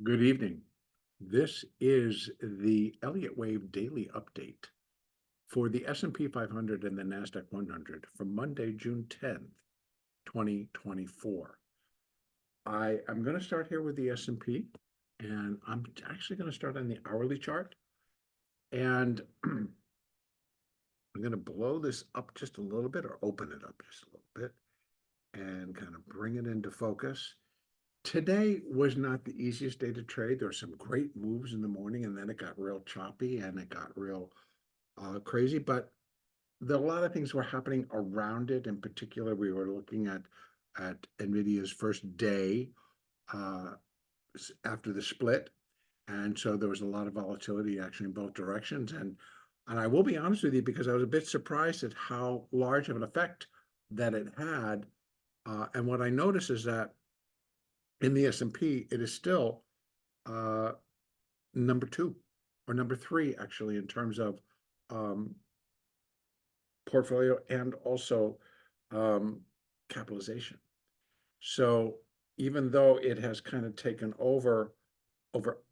Good evening. This is the Elliot Wave daily update for the S&P 500 and the NASDAQ 100 for Monday, June 10th, 2024. I am going to start here with the S&P, and I'm actually going to start on the hourly chart. And I'm going to blow this up just a little bit, or open it up just a little bit, and kind of bring it into focus. Today was not the easiest day to trade. There were some great moves in the morning, and then it got real choppy and it got real crazy. But a lot of things were happening around it. In particular, we were looking at NVIDIA's first day uh, after the split, and so there was a lot of volatility actually in both directions. And I will be honest with you, because I was a bit surprised at how large of an effect that it had. And what I noticed is that in the S&P, it is still uh, number two or number three, actually, in terms of um, portfolio and also um, capitalization. So even though it has kind of taken over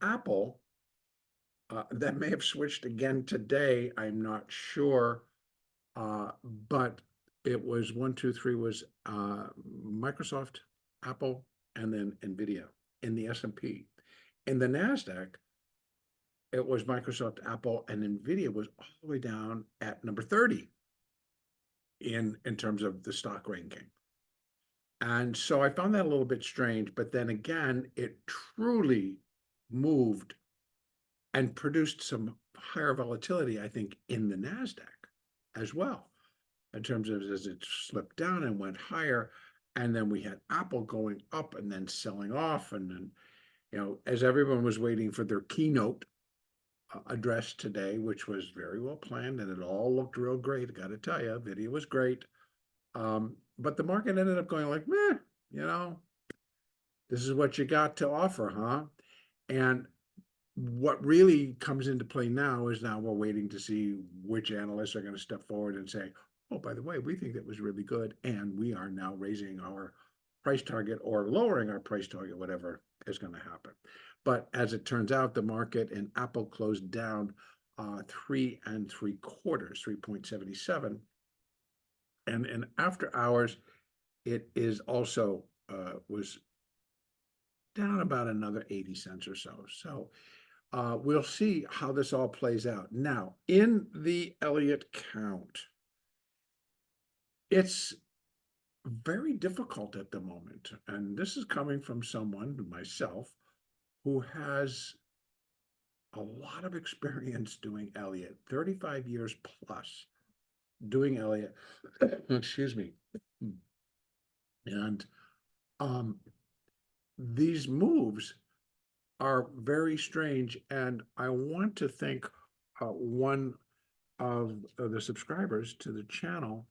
Apple, that may have switched again today. I'm not sure, but it was one, two, three was Microsoft, Apple, and then NVIDIA in the S&P. In the NASDAQ, it was Microsoft, Apple, and NVIDIA was all the way down at number 30 in terms of the stock ranking. And so I found that a little bit strange, but then again, it truly moved and produced some higher volatility, I think, in the NASDAQ as well, in terms of as it slipped down and went higher. And then we had Apple going up and then selling off. And then, as everyone was waiting for their keynote address today, which was very well planned and it all looked real great. I got to tell you, video was great. But the market ended up going like, meh, this is what you got to offer, huh? And what really comes into play now is now we're waiting to see which analysts are going to step forward and say, oh, by the way, we think that was really good. And we are now raising our price target or lowering our price target, whatever is going to happen. But as it turns out, the market in Apple closed down 3 3/4, 3.77. And in after hours, it is also was down about another 80 cents or so. So we'll see how this all plays out. Now, in the Elliott count, it's very difficult at the moment. And this is coming from someone, myself, who has a lot of experience doing Elliott, 35 years plus doing Elliott. Excuse me. And um, these moves are very strange. And I want to thank one of the subscribers to the channel,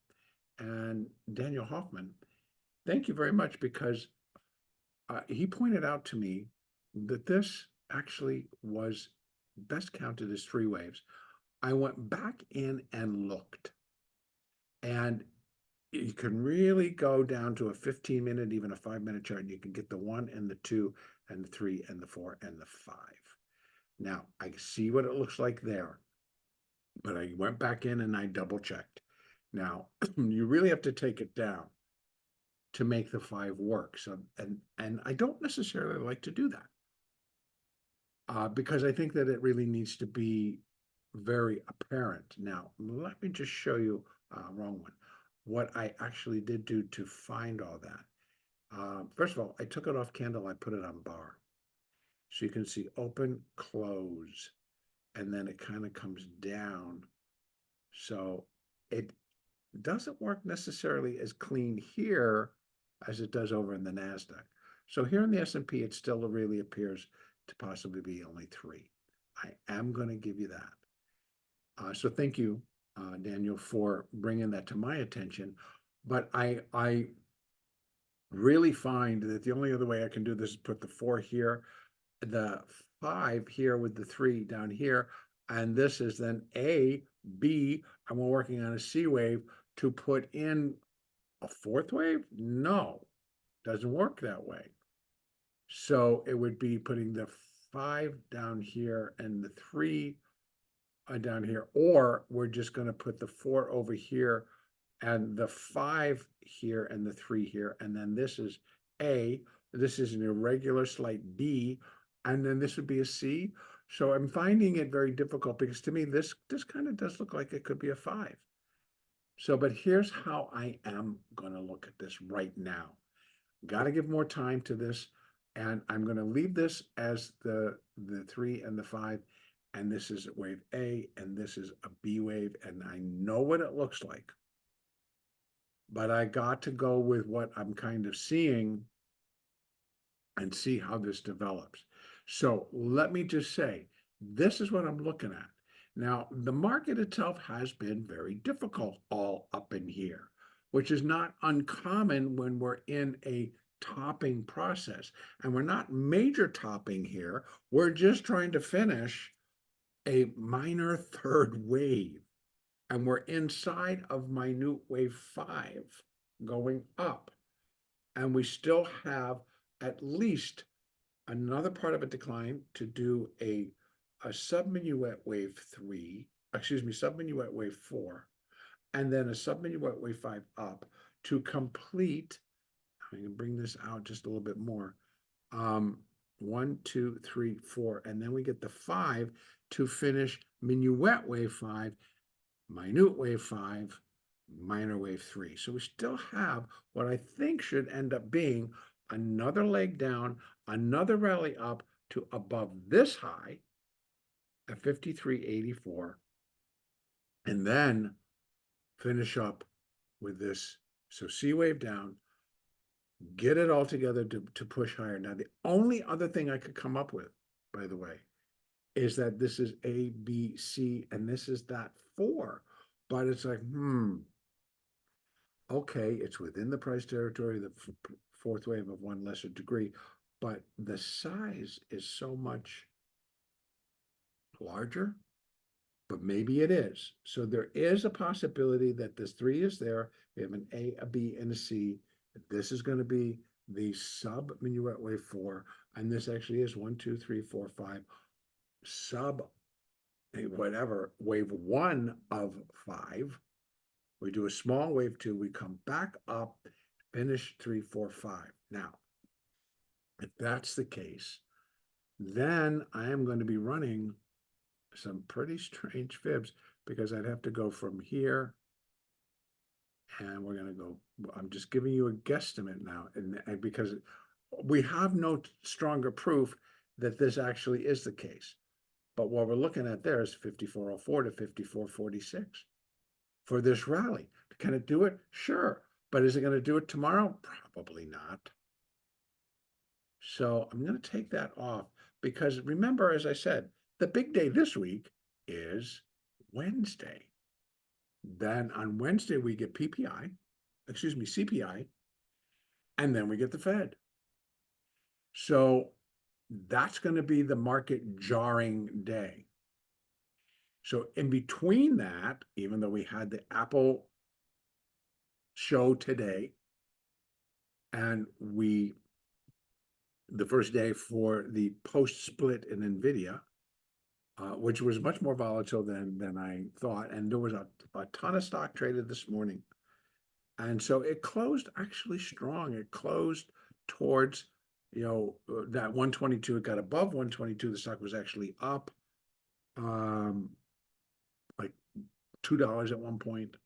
and Daniel Hoffman. Thank you very much, because he pointed out to me that this actually was best counted as 3 waves. I went back in and looked, and you can really go down to a 15-minute, even a 5-minute chart, and you can get the 1 and the 2 and the 3 and the 4 and the 5. Now, I see what it looks like there, but I went back in and I double checked. Now, you really have to take it down to make the 5 work. So, and I don't necessarily like to do that because I think that it really needs to be very apparent. Now, let me just show you, wrong one, what I actually did do to find all that. First of all, I took it off candle, I put it on bar. So you can see open, close, and then it kind of comes down. So it doesn't work necessarily as clean here as it does over in the NASDAQ. So here in the S&P, it still really appears to possibly be only 3. I am going to give you that. So thank you, Daniel, for bringing that to my attention. But I really find that the only other way I can do this is put the 4 here, the 5 here with the 3 down here, and this is then A, B, and we're working on a C wave to put in a 4th wave? No, doesn't work that way. So it would be putting the 5 down here and the 3 down here, or we're just going to put the 4 over here and the 5 here and the 3 here, and then this is A, this is an irregular slight B, and then this would be a C. So I'm finding it very difficult because to me this kind of does look like it could be a 5. So, but here's how I am going to look at this right now. Got to give more time to this, and I'm going to leave this as the 3 and the 5, and this is wave A, and this is a B wave, and I know what it looks like, but I got to go with what I'm kind of seeing and see how this develops. So let me just say, this is what I'm looking at. Now, the market itself has been very difficult all up in here, which is not uncommon when we're in a topping process. And we're not major topping here. We're just trying to finish a minor third wave. And we're inside of minute wave 5 going up. And we still have at least another part of a decline to do a subminuet wave 3, excuse me, subminuet wave 4, and then a subminuet wave 5 up to complete. I'm going to bring this out just a little bit more. 1, 2, 3, 4, and then we get the 5 to finish minuet wave 5, minute wave 5, minor wave 3. So we still have what I think should end up being another leg down, another rally up to above this high at 53.84, and then finish up with this. So C wave down, get it all together to push higher. Now, the only other thing I could come up with, by the way, is that this is A, B, C, and this is that 4. But it's like, okay, it's within the price territory, the fourth wave of one lesser degree, but the size is so much larger, but maybe it is. So there is a possibility that this 3 is there. We have an A, a B, and a C. This is going to be the sub minuet wave 4, and this actually is 1, 2, 3, 4, 5 sub whatever wave 1 of 5. We do a small wave 2, we come back up, finish 3, 4, 5. Now, if that's the case, then I am going to be running some pretty strange fibs because I'd have to go from here, and we're going to go, I'm just giving you a guesstimate now, and because we have no stronger proof that this actually is the case. But what we're looking at there is 54.04 to 54.46 for this rally. Can it do it? Sure. But is it going to do it tomorrow? Probably not. So I'm going to take that off because remember, as I said, the big day this week is Wednesday. Then on Wednesday, we get CPI, and then we get the Fed. So that's going to be the market jarring day. So in between that, even though we had the Apple show today, and the first day for the post-split in NVIDIA, which was much more volatile than I thought, and there was a ton of stock traded this morning. And so it closed actually strong. It closed towards, that 122. It got above 122. The stock was actually up like $2 at one point,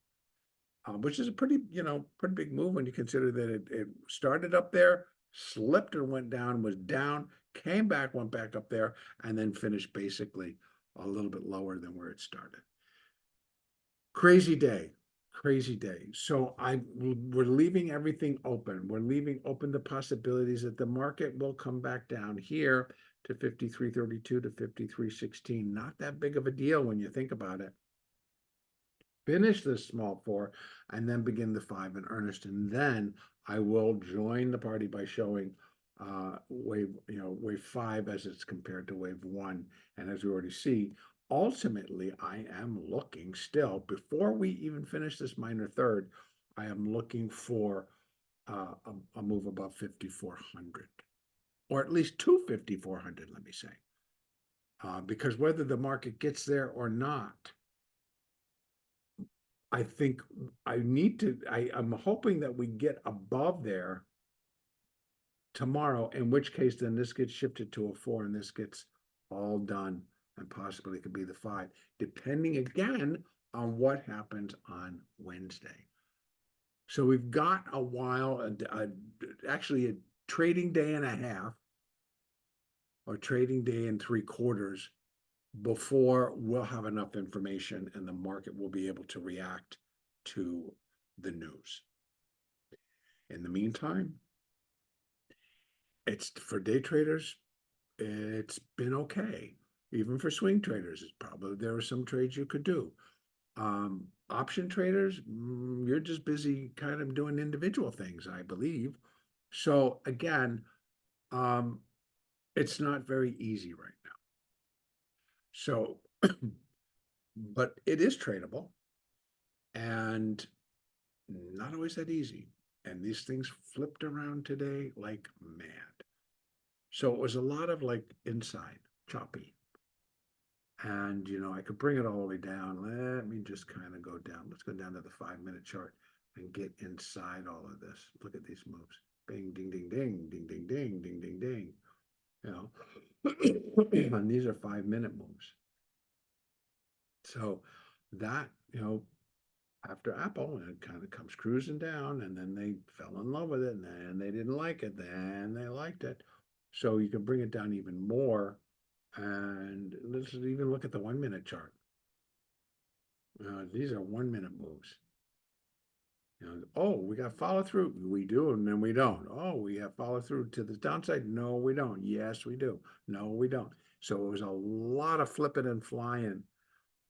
which is a pretty big move when you consider that it started up there, slipped and went down, was down, came back, went back up there, and then finished basically a little bit lower than where it started. Crazy day. So we're leaving everything open. We're leaving open the possibilities that the market will come back down here to 53.32 to 53.16. Not that big of a deal when you think about it. Finish this small 4 and then begin the 5 in earnest, and then I will join the party by showing wave 5 as it's compared to wave 1. And as we already see, ultimately I am looking still, before we even finish this minor third, I am looking for a move above 5,400. or at least to 5,400, let me say. Because whether the market gets there or not, I think I'm hoping that we get above there tomorrow, in which case then this gets shifted to a 4 and this gets all done, and possibly it could be the 5, depending again on what happens on Wednesday. So we've got a while, actually a trading day and a half, or trading day and 3/4, before we'll have enough information and the market will be able to react to the news. In the meantime, it's for day traders, it's been okay. Even for swing traders, it's probably there are some trades you could do. Option traders, you're just busy kind of doing individual things, I believe. So again, it's not very easy right now. So, but it is tradable and not always that easy. And these things flipped around today like mad. So it was a lot of like inside, choppy. And, I could bring it all the way down. Let me just kind of go down. Let's go down to the 5-minute chart and get inside all of this. Look at these moves. Bing, ding, ding, ding, ding, ding, ding, ding, ding, ding. And these are 5-minute moves. So that, after Apple, it kind of comes cruising down, and then they fell in love with it, and then they didn't like it, then they liked it. So you can bring it down even more. And let's even look at the 1-minute chart. These are 1-minute moves. Oh, we got follow through. We do, and then we don't. Oh, we have follow through to the downside. No, we don't. Yes, we do. No, we don't. So it was a lot of flipping and flying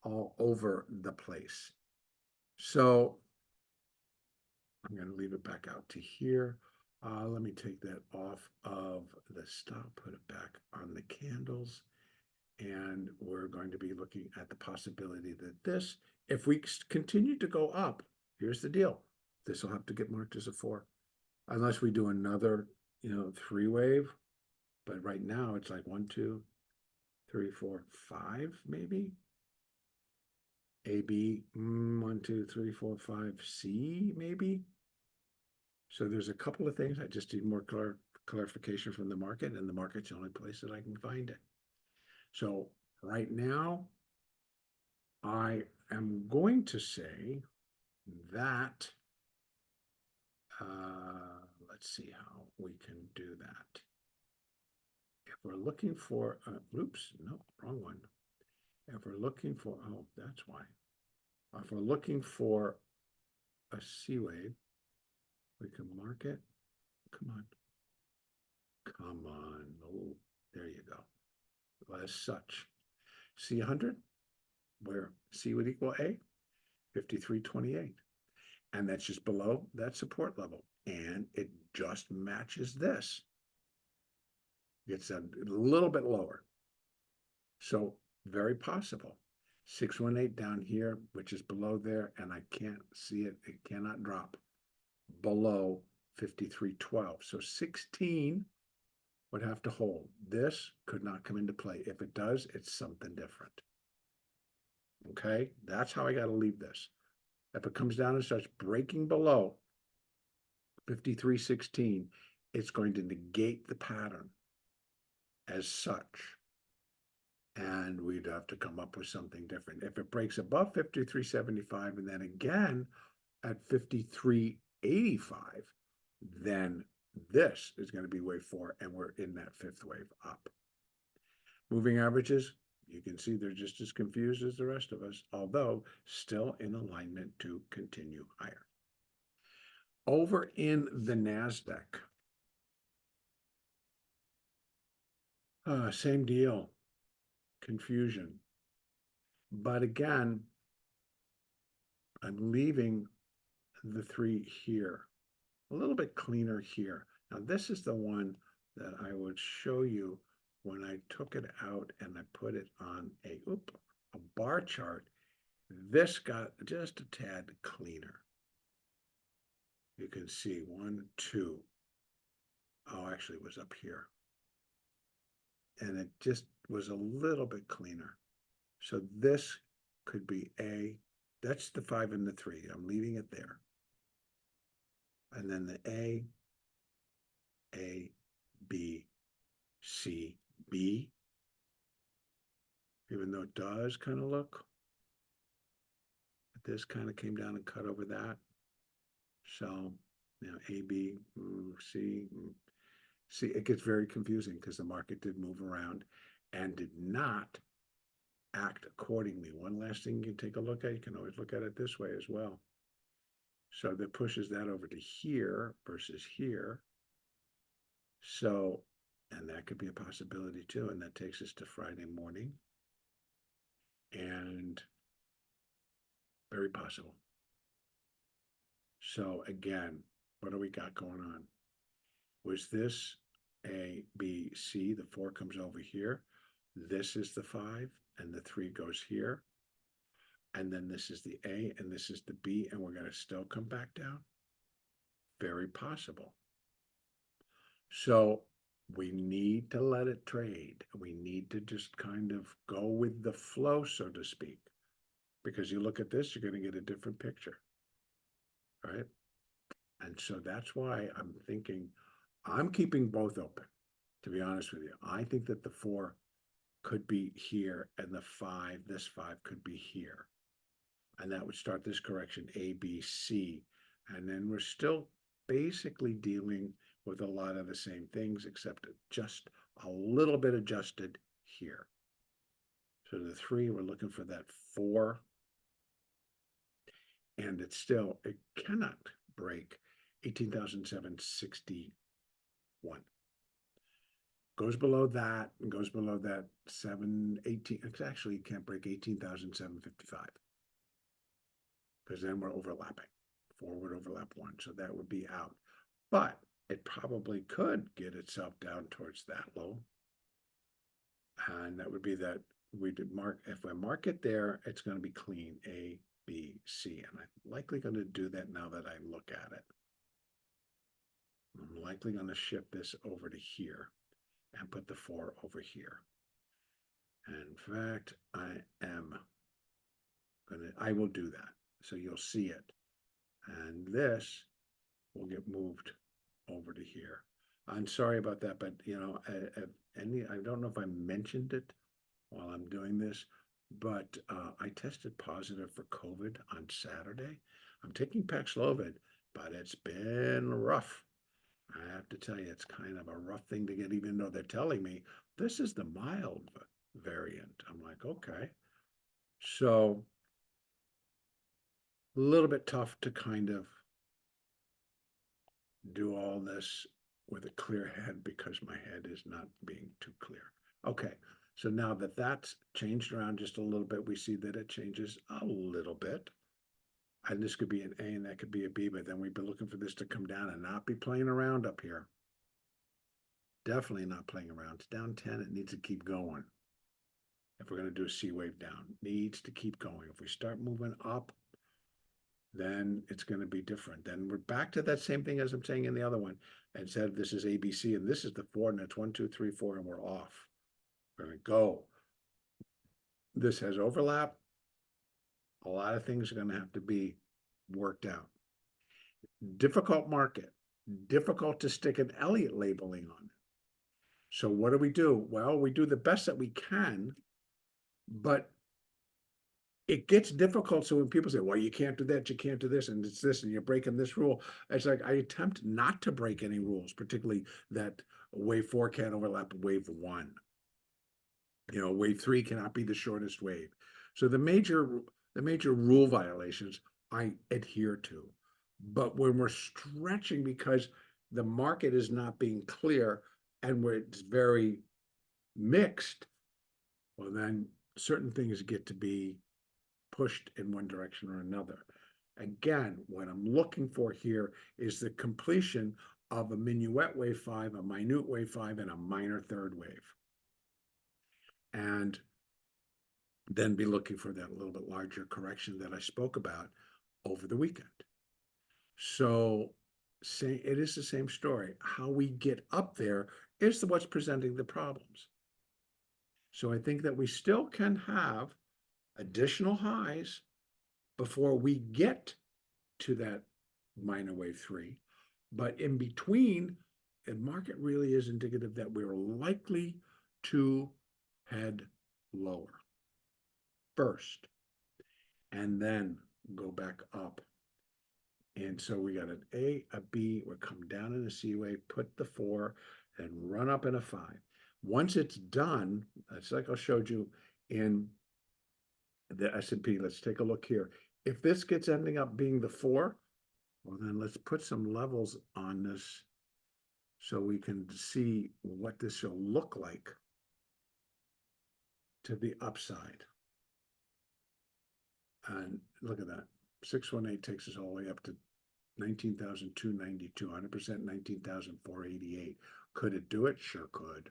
all over the place. So I'm going to leave it back out to here. Let me take that off of the stop, put it back on the candles. And we're going to be looking at the possibility that this, if we continue to go up, here's the deal. This will have to get marked as a 4, unless we do another, 3-wave. But right now it's like 1, 2, 3, 4, 5, maybe. A, B, 1, 2, 3, 4, 5, C, maybe. So there's a couple of things. I just need more clarification from the market, and the market's the only place that I can find it. So right now, I am going to say that, let's see how we can do that. If we're looking for, oops, no, wrong one. If we're looking for, oh, that's why. If we're looking for a C wave, we can mark it. Come on. Come on. Oh, there you go. As such, C100, where C would equal A, 53.28. And that's just below that support level. And it just matches this. It's a little bit lower. So very possible. 618 down here, which is below there, and I can't see it. It cannot drop below 53.12. So 16 would have to hold. This could not come into play. If it does, it's something different. Okay, that's how I got to leave this. If it comes down and starts breaking below 53.16, it's going to negate the pattern as such. And we'd have to come up with something different. If it breaks above 53.75 and then again at 53.85, then this is going to be wave 4, and we're in that 5th wave up. Moving averages, you can see they're just as confused as the rest of us, although still in alignment to continue higher. Over in the NASDAQ, same deal, confusion. But again, I'm leaving the 3 here, a little bit cleaner here. Now this is the one that I would show you when I took it out and I put it on a bar chart. This got just a tad cleaner. You can see 1, 2. Oh, actually it was up here. and it just was a little bit cleaner. So this could be A. That's the 5 and the 3. I'm leaving it there. And then the A, B, C, B. Even though it does kind of look, this kind of came down and cut over that. So, you know, A, B, C. See, it gets very confusing because the market did move around and did not act accordingly. One last thing you can take a look at, you can always look at it this way as well. So that pushes that over to here versus here. So, and that could be a possibility too. And that takes us to Friday morning. And very possible. So again, what do we got going on? Was this A, B, C? The 4 comes over here. This is the 5, and the 3 goes here. And then this is the A, and this is the B, and we're going to still come back down? Very possible. So we need to let it trade. We need to just kind of go with the flow, so to speak. Because you look at this, you're going to get a different picture, right? And so that's why I'm thinking, I'm keeping both open, to be honest with you. I think that the 4 could be here, and the 5, this 5 could be here. And that would start this correction, A, B, C. And then we're still basically dealing with a lot of the same things, except just a little bit adjusted here. So the 3, we're looking for that 4. And it's still, it cannot break 18,761. Goes below that and goes below that 718. Actually, you can't break 18,755 because then we're overlapping. 4 would overlap 1, so that would be out. But it probably could get itself down towards that low. And that would be that we did mark, if we mark it there, it's going to be clean, A, B, C. And I'm likely going to do that now that I look at it. I'm likely going to shift this over to here and put the 4 over here. And in fact, I will do that. So you'll see it. And this will get moved over to here. I'm sorry about that, but you know, I don't know if I mentioned it while I'm doing this, but I tested positive for COVID on Saturday. I'm taking Paxlovid, but it's been rough. I have to tell you, it's kind of a rough thing to get, even though they're telling me this is the mild variant. I'm like, okay. So a little bit tough to kind of do all this with a clear head because my head is not being too clear. Okay, so now that that's changed around just a little bit, we see that it changes a little bit. And this could be an A and that could be a B, but then we've been looking for this to come down and not be playing around up here. Definitely not playing around. It's down 10. It needs to keep going. If we're going to do a C wave down, needs to keep going. If we start moving up, then it's going to be different. Then we're back to that same thing as I'm saying in the other one. And said this is ABC and this is the 4, and it's 1, 2, 3, 4, and we're off. We're going to go. This has overlap. A lot of things are going to have to be worked out. Difficult market. Difficult to stick an Elliott labeling on it. So what do? Well, we do the best that we can, but it gets difficult. So when people say, well, you can't do that, you can't do this, and it's this, and you're breaking this rule, it's like I attempt not to break any rules, particularly that wave 4 can't overlap wave 1. You know, wave 3 cannot be the shortest wave. So the major rule violations I adhere to. But when we're stretching because the market is not being clear and where it's very mixed, well, then certain things get to be pushed in one direction or another. Again, what I'm looking for here is the completion of a minuet wave 5, a minute wave 5, and a minor third wave. And then be looking for that little bit larger correction that I spoke about over the weekend. So it is the same story. How we get up there is what's presenting the problems. So I think that we still can have additional highs before we get to that minor wave 3. But in between, the market really is indicative that we're likely to head lower first and then go back up. And so we got an A, a B, we're coming down in a C wave, put the 4, and run up in a 5. Once it's done, it's like I showed you in the S&P. Let's take a look here. If this gets ending up being the 4, well, then let's put some levels on this so we can see what this will look like to the upside. And look at that. 618 takes us all the way up to 19,292, 100%, 19,488. Could it do it? Sure could.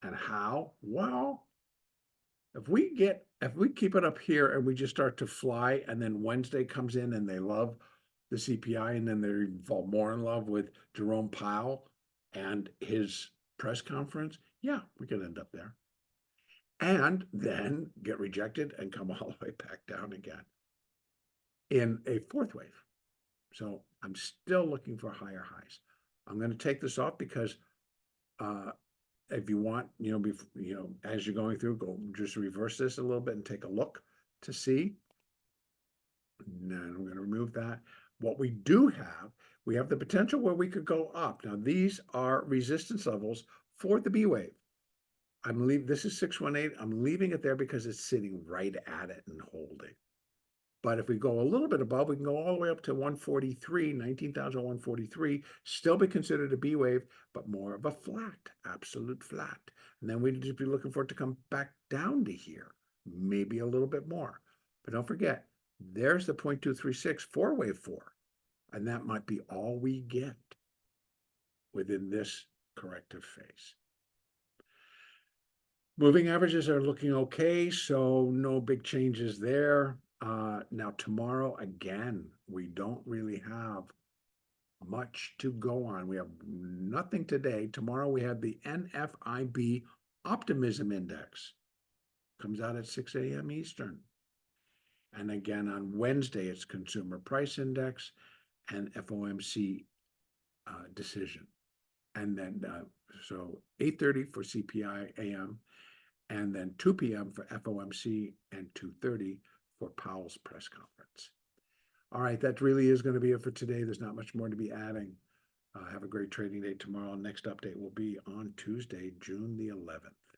And how? Well, if we keep it up here and we just start to fly, and then Wednesday comes in and they love the CPI, and then they fall more in love with Jerome Powell and his press conference, yeah, we could end up there. And then get rejected and come all the way back down again in a 4th wave. So I'm still looking for higher highs. I'm going to take this off because if you want, as you're going through, go just reverse this a little bit and take a look to see. And then I'm going to remove that. What we do have, we have the potential where we could go up. Now, these are resistance levels for the B wave. This is 618. I'm leaving it there because it's sitting right at it and holding. But if we go a little bit above, we can go all the way up to 143, 19,143, still be considered a B wave, but more of a flat, absolute flat. And then we'd just be looking for it to come back down to here, maybe a little bit more. But don't forget, there's the 0.236 4-wave 4, and that might be all we get within this corrective phase. Moving averages are looking okay, so no big changes there. Now tomorrow, again, we don't really have much to go on. We have nothing today. Tomorrow we have the NFIB Optimism Index. Comes out at 6 a.m. Eastern. And again, on Wednesday, it's Consumer Price Index and FOMC decision. And then, so 8:30 for CPI AM, and then 2 p.m. for FOMC, and 2:30 for Powell's press conference. All right, that really is going to be it for today. There's not much more to be adding. Have a great trading day tomorrow. Next update will be on Tuesday, June the 11th.